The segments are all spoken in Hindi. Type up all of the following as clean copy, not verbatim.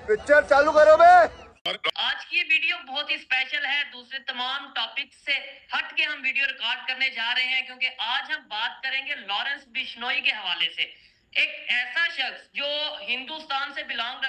पिक्चर चालू करो बे। आज की ये वीडियो बहुत ही स्पेशल है। दूसरे तमाम टॉपिक से हट के हम वीडियो रिकॉर्ड करने जा रहे हैं क्योंकि आज हम बात करेंगे लॉरेंस बिश्नोई के हवाले से। एक ऐसा शख्स जो हिंदुस्तान से बिलोंग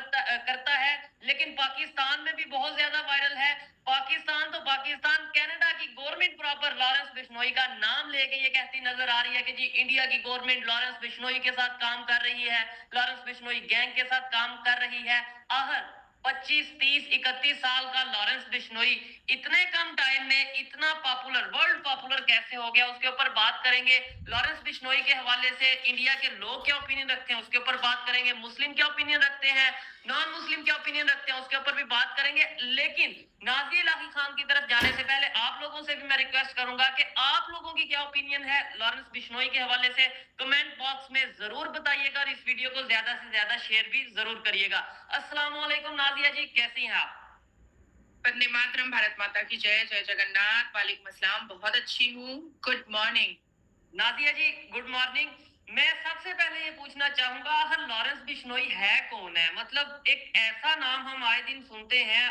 करता है लेकिन पाकिस्तान में भी बहुत ज्यादा वायरल है। पाकिस्तान तो पाकिस्तान, कनाडा की गवर्नमेंट प्रॉपर लॉरेंस बिश्नोई का नाम लेके ये कहती नजर आ रही है कि जी इंडिया की गवर्नमेंट लॉरेंस बिश्नोई के साथ काम कर रही है, लॉरेंस बिश्नोई गैंग के साथ काम कर रही है। आहर 25, 30, 31 साल का लॉरेंस बिश्नोई इतने कम टाइम में इतना पॉपुलर, वर्ल्ड पॉपुलर कैसे हो गया, उसके ऊपर बात करेंगे। लॉरेंस बिश्नोई के हवाले से इंडिया के लोग क्या ओपिनियन रखते हैं उसके ऊपर बात करेंगे। मुस्लिम क्या ओपिनियन रखते हैं, नॉन मुस्लिम क्या ओपिनियन रखते हैं उसके ऊपर भी बात करेंगे। लेकिन नाज़िया इलाही खान की तरफ जाने से पहले आप लोगों से भी मैं रिक्वेस्ट करूंगा कि आप लोगों की क्या ओपिनियन है लॉरेंस बिश्नोई के हवाले से, कमेंट बॉक्स में जरूर बताइएगा और इस वीडियो को ज्यादा से ज्यादा शेयर भी जरूर करिएगा। अस्सलाम वालेकुम नाज़िया जी, कैसी हैं आप? वंदे मातरम, भारत माता की जय, जय जगन्नाथ, वालेकुम अस्सलाम। बहुत अच्छी हूँ, गुड मॉर्निंग। नाज़िया जी गुड मॉर्निंग। मैं सबसे पहले ये पूछना चाहूंगा हर लॉरेंस बिश्नोई है कौन है? मतलब एक ऐसा नाम हम आए दिन सुनते हैं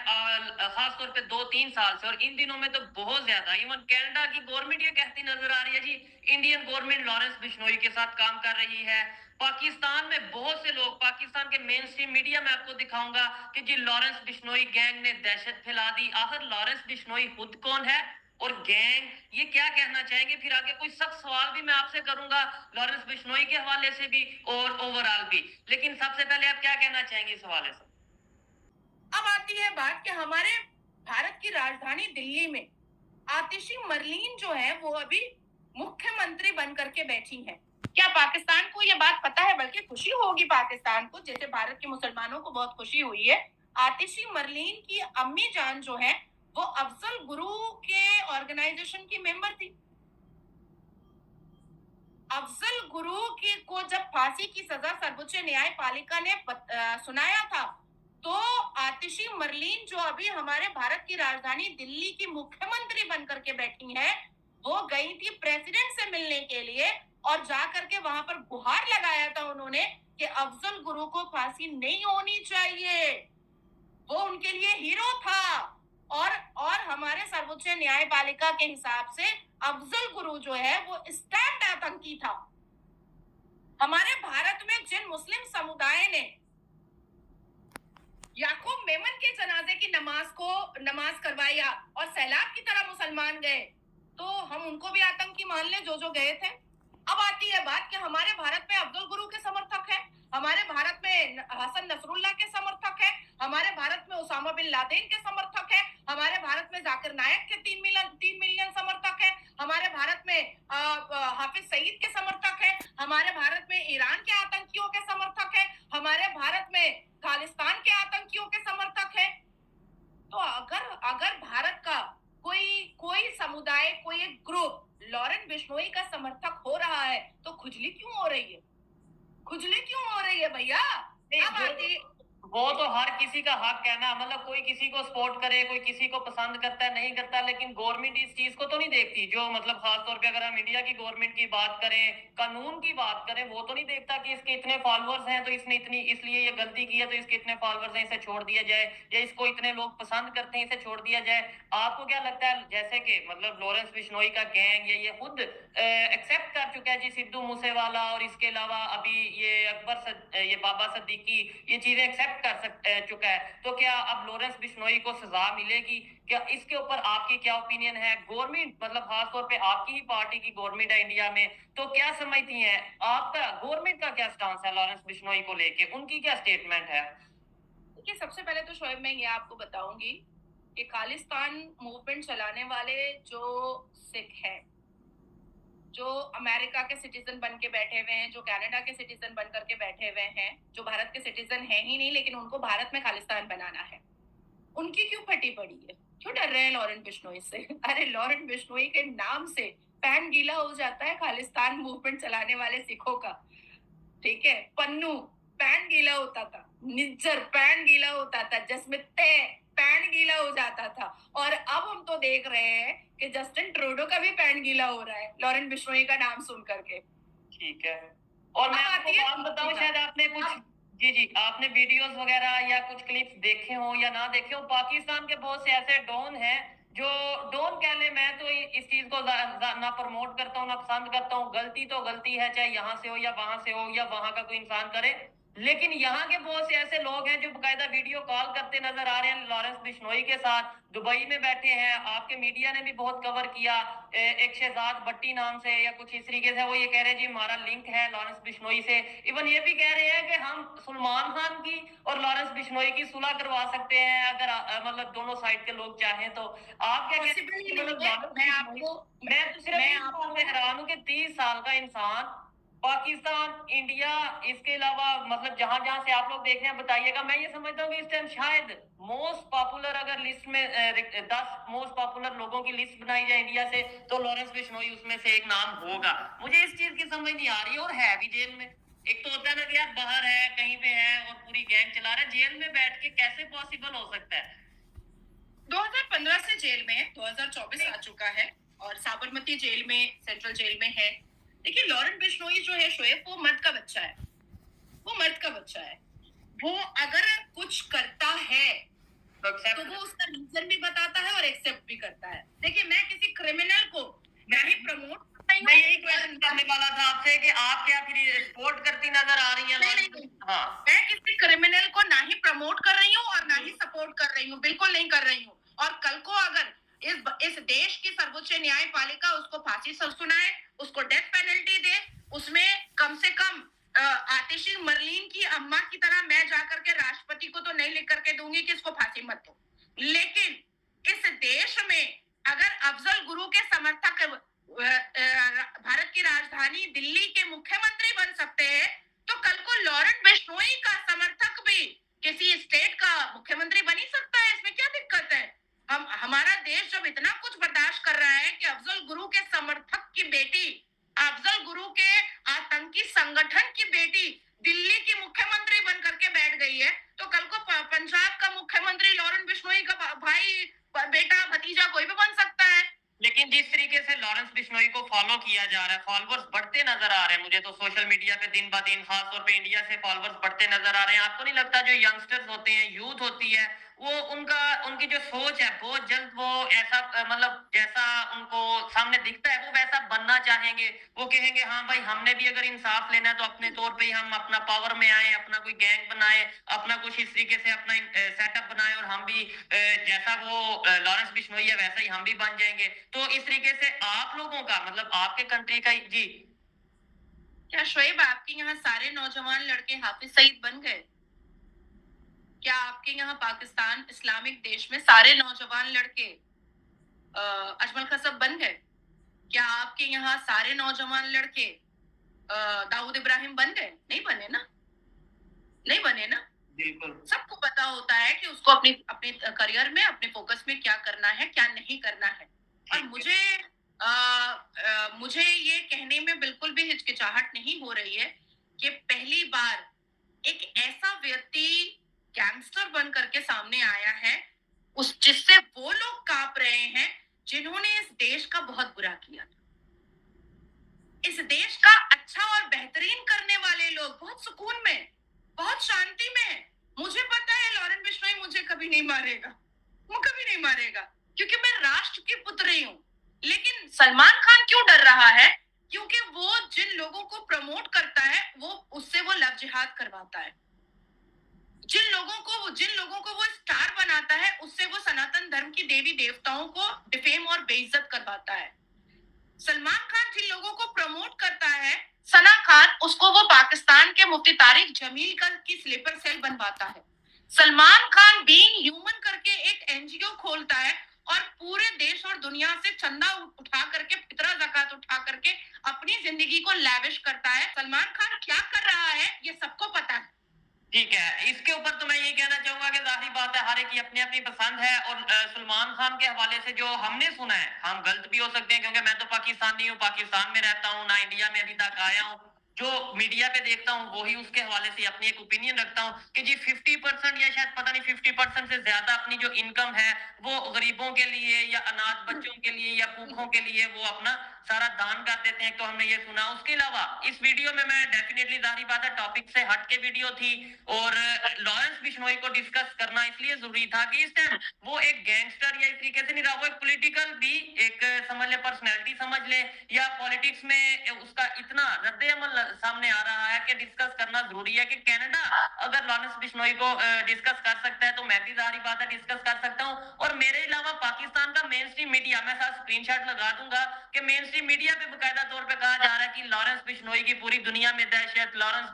खास तौर पे 2-3 साल से, और इन दिनों में तो बहुत ज्यादा। इवन कनाडा की गवर्नमेंट ये कहती नजर आ रही है जी इंडियन गवर्नमेंट लॉरेंस बिश्नोई के साथ काम कर रही है। पाकिस्तान में बहुत से लोग, पाकिस्तान के मेन स्ट्रीम मीडिया में आपको दिखाऊंगा कि जी लॉरेंस बिश्नोई गैंग ने दहशत फैला दी। आखिर लॉरेंस बिश्नोई खुद कौन है और गैंग ये क्या कहना चाहेंगे? फिर आगे कोई सख्त सवाल भी मैं आपसे करूंगा लॉरेंस बिश्नोई के हवाले से भी और ओवरऑल भी। लेकिन सबसे पहले आप क्या कहना चाहेंगे इस हवाले से? अब आती है बात कि हमारे भारत की राजधानी दिल्ली में आतिशी मरलीन जो है वो अभी मुख्यमंत्री बन करके बैठी है। क्या पाकिस्तान को ये बात पता है? बल्कि खुशी होगी पाकिस्तान को, जैसे भारत के मुसलमानों को बहुत खुशी हुई है। आतिशी मरलीन की अम्मी जान जो है वो अफजल गुरु के ऑर्गेनाइजेशन की मेंबर थी। अफजल गुरु की को जब फांसी की सजा सर्वोच्च न्यायपालिका ने सुनाया था तो आतिशी मरलीन जो अभी हमारे भारत की राजधानी दिल्ली की मुख्यमंत्री बनकर के बैठी हैं, वो गई थी प्रेसिडेंट से मिलने के लिए और जाकर के वहां पर गुहार लगाया था उन्होंने कि अफजल गुरु को फांसी नहीं होनी चाहिए। वो उनके लिए हीरो था और हमारे सर्वोच्च न्यायपालिका के हिसाब से अफजल गुरु जो है वो स्टैंड आतंकी था। हमारे भारत में जिन मुस्लिम समुदाय ने याकूब मेमन के जनाजे की नमाज करवाया और सैलाब की तरह मुसलमान गए, तो हम उनको भी आतंकी मान ले जो गए थे। अब आती है बात कि हमारे भारत में अब्दुल गुरु के समर्थक है, हमारे भारत में हसन नसरुल्लाह के समर्थक है, हमारे भारत में उसामा बिन लादेन के समर्थक है, हमारे भारत में जाकिर नायक के 3 मिलियन समर्थक है, हमारे भारत में हाफिज सईद के समर्थक है, हमारे भारत में ईरान के आतंकियों के समर्थक है, हमारे भारत में खालिस्तान के आतंकियों के समर्थक है। तो अगर भारत का कोई समुदाय, कोई एक ग्रुप लॉरेंस बिश्नोई का समर्थक हो रहा है तो खुजली क्यों हो रही है? खुजली क्यों हो रही है भैया? अब आती वो तो हर किसी का हक है ना, मतलब कोई किसी को सपोर्ट करे, कोई किसी को पसंद करता है नहीं करता, लेकिन गवर्नमेंट इस चीज को तो नहीं देखती। जो मतलब खास तौर पे अगर हम इंडिया की गवर्नमेंट की बात करें, कानून की बात करें, वो तो नहीं देखता कि इसके इतने फॉलोअर्स हैं तो इसने इतनी इसलिए ये गलती की है तो इसके इतने फॉलोअर्स हैं इसे छोड़ दिया जाए, या इसको इतने लोग पसंद करते हैं इसे छोड़ दिया जाए। आपको क्या लगता है जैसे कि मतलब लॉरेंस बिश्नोई का गैंग ये खुद एक्सेप्ट कर चुका है जी, सिद्धू मूसेवाला और इसके अलावा अभी ये बाबा सिद्दीकी ये चीजें एक्सेप्ट कर चुका है, तो क्या अब लॉरेंस बिश्नोई को सजा मिलेगी? क्या इसके ऊपर आपकी क्या ओपिनियन है? गवर्नमेंट मतलब खास तौर पे आपकी ही पार्टी की गवर्नमेंट है इंडिया में, तो क्या समझती हैं आपका गवर्नमेंट का क्या स्टांस है लॉरेंस बिश्नोई को लेके, उनकी क्या स्टेटमेंट है? देखिए, सबसे पहले तो शोएब मैं ये आपको बताऊंगी कि खालिस्तान मूवमेंट चलाने वाले जो सिख हैं, जो अमेरिका के सिटीजन बन के बैठे हुए हैं, जो कनाडा के सिटीजन बन करके बैठे हुए हैं, जो भारत के सिटीजन है ही नहीं लेकिन उनको भारत में खालिस्तान बनाना है, उनकी क्यों फटी पड़ी है? क्यों डर रहे हैं लॉरेंस बिश्नोई से? अरे लॉरेंस बिश्नोई के नाम से पैन गीला हो जाता है खालिस्तान मूवमेंट चलाने वाले सिखों का। ठीक है, पन्नू पैन गीला होता था, निज्जर पैन गीला होता था, जसमित पैन गीला हो जाता था, और अब हम तो देख रहे हैं कि जस्टिन ट्रूडो का भी पैन गीला हो रहा है लॉरेंस बिश्नोई का नाम सुन करके। ठीक है, और मैं आपको बात बताऊं, शायद आपने कुछ जी, जी। आपने वीडियोज़ वग़ैरह या कुछ क्लिप्स देखे हों या ना देखे हों, पाकिस्तान के बहुत से ऐसे डॉन हैं, जो डॉन कह लें, मैं तो इस चीज़ को ना प्रमोट करता हूँ, ना पसंद करता हूँ। गलती तो गलती है, चाहे यहाँ से हो या वहाँ से हो या वहाँ का कोई इंसान करे। लेकिन यहाँ के बहुत से ऐसे लोग हैं जो बाकायदा वीडियो कॉल करते नज़र आ रहे हैं लॉरेंस बिश्नोई के साथ, दुबई में बैठे हैं। आपके मीडिया ने भी बहुत कवर किया। एक शहज़ाद भट्टी नाम से या कुछ इस तरीके से वो ये कह रहे हैं जी हमारा लिंक है लॉरेंस बिश्नोई से। इवन ये भी कह रहे हैं कि हम सलमान खान की और लॉरेंस बिश्नोई की सुलह करवा सकते हैं अगर मतलब दोनों साइड के लोग चाहें तो। आप क्या कहते हैं पॉसिबल ही कि नहीं मतलब है। लॉरेंस मैं बिश्नोई, आपको मैं तो सिर्फ मैं इस बात आपको पे हैरान हूँ कि 30 साल का इंसान पाकिस्तान, इंडिया, इसके अलावा मतलब जहाँ-जहाँ से आप लोग देख रहे हैं बताइएगा। मैं ये समझता हूँ कि इस टाइम शायद मोस्ट पॉपुलर अगर लिस्ट में 10 मोस्ट पॉपुलर लोगों की लिस्ट बनाई जाए इंडिया से, तो लॉरेंस बिश्नोई उसमें से एक नाम होगा। मुझे इस चीज़ की समझ नहीं आ रही है और है भी जेल में। एक तो होता है ना कि यार बाहर है, कहीं पे है और पूरी गैंग चला रहा है, जेल में बैठ के कैसे पॉसिबल हो सकता है? 2015 से जेल में है, 2024 आ चुका है और साबरमती जेल में, सेंट्रल जेल में है। देखिए, लॉरेंस बिश्नोई जो है शोएब, वो मर्द का बच्चा है। वो मर्द का बच्चा है। वो अगर कुछ करता है तो तो एक्सेप्ट वो उसका रीजन भी बताता है और एक्सेप्ट भी करता है। देखिए, मैं किसी क्रिमिनल को नहीं प्रमोट कर रही मैं यही हूँ क्वेश्चन करने वाला था आपसे कि आप क्या फिर सपोर्ट करती नजर आ रही हैं नहीं, लॉरेंस? नहीं, हाँ। मैं किसी क्रिमिनल को ना ही प्रमोट कर रही हूँ और ना ही सपोर्ट कर रही हूँ, बिल्कुल नहीं कर रही हूँ। और कल को अगर इस देश की सर्वोच्च न्यायपालिका उसको फांसी सुनाए, उसको डेथ पेनल्टी दे, उसमें कम से कम आतिशी मरलीन की अम्मा की तरह मैं जाकर के राष्ट्रपति को तो नहीं लिख करके दूंगी कि इसको फांसी मत दो, लेकिन इस देश में अगर अफजल गुरु के समर्थक भारत की राजधानी दिल्ली के मुख्यमंत्री बन सकते हैं, तो कल को लॉरेंस बिश्नोई का समर्थक भी किसी स्टेट का मुख्यमंत्री बन ही सकता है। इसमें क्या दिक्कत है? हमारा देश जब इतना कुछ बर्दाश्त कर रहा है कि अफजल गुरु के समर्थक की बेटी, अफजल गुरु के आतंकी संगठन की बेटी दिल्ली की मुख्यमंत्री बन करके बैठ गई है, तो कल को पंजाब का मुख्यमंत्री लॉरेंस बिश्नोई का भाई, बेटा, भतीजा कोई भी बन सकता है। लेकिन जिस तरीके से लॉरेंस बिश्नोई को फॉलो किया जा रहा है, फॉलोअर्स बढ़ते नजर आ रहे हैं मुझे तो सोशल मीडिया पे दिन ब दिन, खास तौर पे इंडिया से फॉलोअर्स बढ़ते नजर आ रहे हैं। आपको नहीं लगता जो यंगस्टर्स होते हैं, यूथ होती है, वो उनकी जो सोच है बहुत जल्द वो ऐसा मतलब जैसा उनको सामने दिखता है वो वैसा बनना चाहेंगे। वो कहेंगे हाँ भाई हमने भी अगर इंसाफ लेना है तो अपने तौर पे ही हम अपना पावर में आए, अपना कोई गैंग बनाए, अपना कुछ इस तरीके से अपना सेटअप बनाए और हम भी जैसा वो लॉरेंस बिश्नोई है वैसा ही हम भी बन जाएंगे। तो इस तरीके से आप लोगों का मतलब आपके कंट्री का जी। क्या शोएब, आपके यहाँ सारे नौजवान लड़के हाफिज सईद बन गए? क्या आपके यहाँ पाकिस्तान इस्लामिक देश में सारे नौजवान लड़के अजमल खसब बन गए? क्या आपके यहाँ सारे नौजवान लड़के दाऊद इब्राहिम बन गए? नहीं बने ना, नहीं बने ना। बिल्कुल। सबको पता होता है कि उसको अपने अपने करियर में, अपने फोकस में क्या करना है, क्या नहीं करना है। और मुझे ये कहने में बिल्कुल भी हिचकिचाहट नहीं हो रही है कि पहली बार एक ऐसा व्यक्ति गैंगस्टर बन करके सामने आया है, उस जिससे वो लोग कांप रहे हैं जिन्होंने इस देश का बहुत बुरा किया था। इस देश का अच्छा और बेहतरीन करने वाले लोग बहुत सुकून में, बहुत शांति में। मुझे पता है लॉरेंस बिश्नोई मुझे कभी नहीं मारेगा, वो कभी नहीं मारेगा, क्योंकि मैं राष्ट्र की पुत्री हूँ। लेकिन सलमान खान क्यों डर रहा है? क्योंकि वो जिन लोगों को प्रमोट करता है वो उससे वो लव जिहाद करवाता है। जिन लोगों को वो स्टार बनाता है उससे वो सनातन धर्म की देवी देवताओं को डिफेम और बेइज्जत करवाता है। सलमान खान जिन लोगों को प्रमोट करता है, सना खान उसको वो पाकिस्तान के मुफ्ती तारिक जमील की स्लीपर सेल बनवाता है। सलमान खान बीइंग ह्यूमन करके एक एनजीओ खोलता है और पूरे देश और दुनिया से चंदा उठा करके, फितरा ज़कात उठा करके अपनी जिंदगी को लैविश करता है। सलमान खान क्या कर रहा है ये सबको पता है। ठीक है, इसके ऊपर तो मैं ये कहना चाहूंगा कि जाहिर बात है हर एक की अपनी अपनी पसंद है और सलमान खान के हवाले से जो हमने सुना है, हम गलत भी हो सकते हैं क्योंकि मैं तो पाकिस्तानी हूँ, पाकिस्तान में रहता हूँ, ना इंडिया में अभी तक आया हूँ। जो मीडिया पे देखता हूँ वही उसके हवाले से अपनी एक ओपिनियन रखता हूँ कि जी 50% या शायद पता नहीं 50% से ज्यादा अपनी जो इनकम है वो गरीबों के लिए या अनाथ बच्चों के लिए या भूखों के लिए वो अपना सारा दान कर देते हैं। तो हमने ये सुना। उसके अलावा इस वीडियो में मैं डेफिनेटली, जाहिर बात है, टॉपिक से हट के वीडियो थी और लॉरेंस बिश्नोई को डिस्कस करना इसलिए जरूरी था कि इस टाइम वो एक गैंगस्टर या इस तरीके से नहीं रहा, वो एक पॉलिटिकल भी एक समझ ले, पर्सनैलिटी समझ ले, या पॉलिटिक्स में उसका इतना रद्द अमल सामने आ रहा है कि डिस्कस करना जरूरी है कि कनाडा अगर लॉरेंस बिश्नोई को डिस्कस कर सकता है तो मैं भी जाहिर बात है डिस्कस कर सकता हूँ। और मेरे अलावा पाकिस्तान का मेन स्ट्रीम मीडिया, मैं साथ स्क्रीनशॉट लगा दूंगा कि मेन स्ट्रीम मीडिया पे बकायदा तौर पे कहा जा रहा है कि लॉरेंस बिश्नोई की पूरी दुनिया में दहशत, लॉरेंस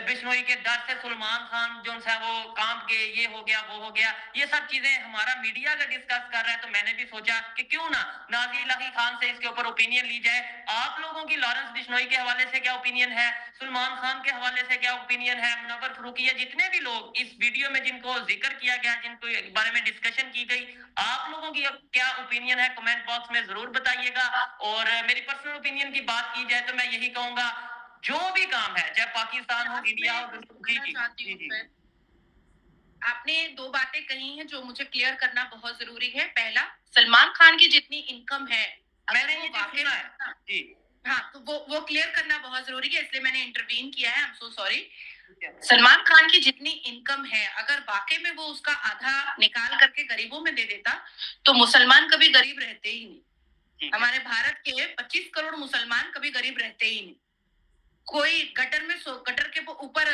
बिश्नोई के डर से सलमान खान जो है वो कांप गए, ये हो गया वो हो गया। ये सब चीजें हमारा मीडिया अगर डिस्कस कर रहा है तो मैंने भी सोचा कि क्यों ना नाज़ी इलाही खान से इसके ऊपर ओपिनियन ली जाए। आप लोगों की लॉरेंस बिश्नोई के हवाले से क्या ओपिनियन है, सलमान खान के हवाले से क्या ओपिनियन है, मुनव्वर फारूकी, या जितने भी लोग इस वीडियो में जिनको जिक्र किया गया, जिनको बारे में डिस्कशन की गई, आप लोगों की क्या ओपिनियन है कमेंट बॉक्स में जरूर बताइएगा। और मेरी पर्सनल ओपिनियन की बात की जाए तो मैं यही कहूंगा, जो भी काम है चाहे पाकिस्तान हो, इंडिया हो, जी जी। आपने दो बातें कही हैं जो मुझे क्लियर करना बहुत जरूरी है। पहला, सलमान खान की जितनी इनकम है, मैंने ये वाकई जी, हाँ, तो वो क्लियर करना बहुत जरूरी है, इसलिए मैंने इंटरवीन किया है। I am so sorry. Salman Khan की जितनी इनकम है, अगर वाकई में वो उसका आधा निकाल करके गरीबों में दे देता तो मुसलमान कभी गरीब रहते ही नहीं। हमारे भारत के 25 करोड़ मुसलमान कभी गरीब रहते ही नहीं। कोई गटर के ऊपर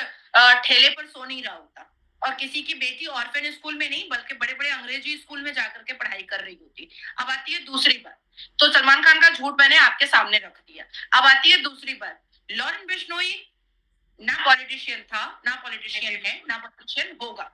ठेले पर सो नहीं रहा होता, और किसी की बेटी ऑर्फन स्कूल में नहीं बल्कि बड़े बड़े अंग्रेजी स्कूल में जाकर के पढ़ाई कर रही होती। अब आती है दूसरी बात, तो सलमान खान का झूठ मैंने आपके सामने रख दिया। अब आती है दूसरी बात, लॉरेंस बिश्नोई ना पॉलिटिशियन था, ना पॉलिटिशियन है, ना पॉलिटिशियन होगा।